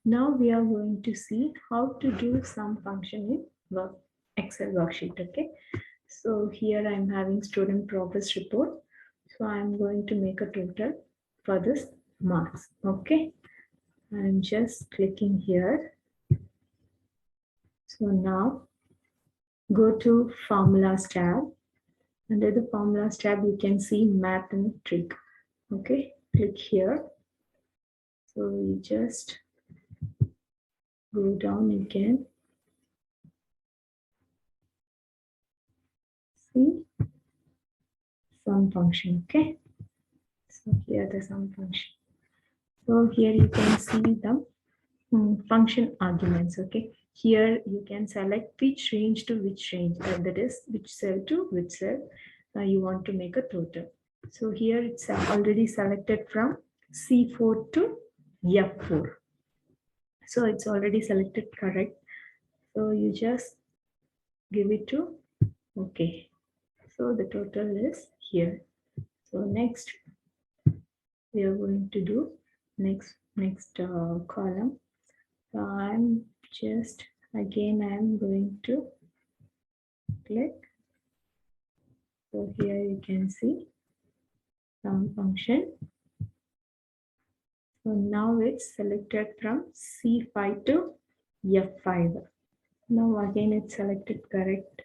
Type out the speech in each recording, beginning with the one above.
Now we are going to see how to do sum function in Excel worksheet. Okay. So here I'm having student progress report. So I'm going to make a total for this marks. Okay. I'm just clicking here. So now go to formulas tab. Under the formulas tab, you can see math and trig. Okay. Click here. So we just go down again. See sum function. Okay. So here the sum function. So here you can see the function arguments. Okay. Here you can select which range to which range, that is which cell to which cell you want to make a total. So here it's already selected from C4 to F4. So it's already selected correct. So you just give it to okay. So the total is here. So next we are going to do next column. So I'm just again I'm going to click. So here you can see sum function. So now it's selected from C5 to F5. Now again it's selected correct.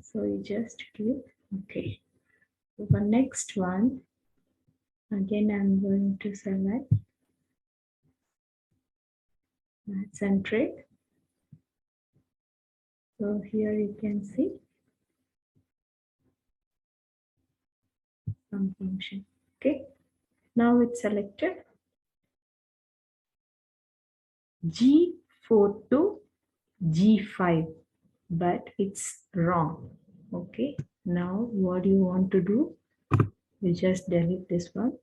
So you just give okay. So the next one again I'm going to select centric. So here you can see sum function. Okay. Now it's selected G4 to G5, but it's wrong. Okay. Now what you want to do? You just delete this one,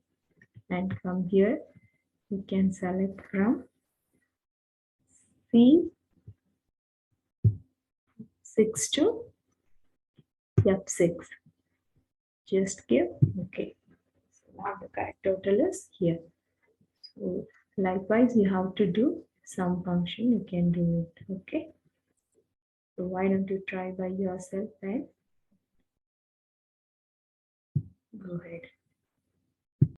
and from here you can select from C6 to F6. Just give okay. So now the correct total is here. So likewise, you have to do sum function. You can do it. Okay. So why don't you try by yourself and go ahead.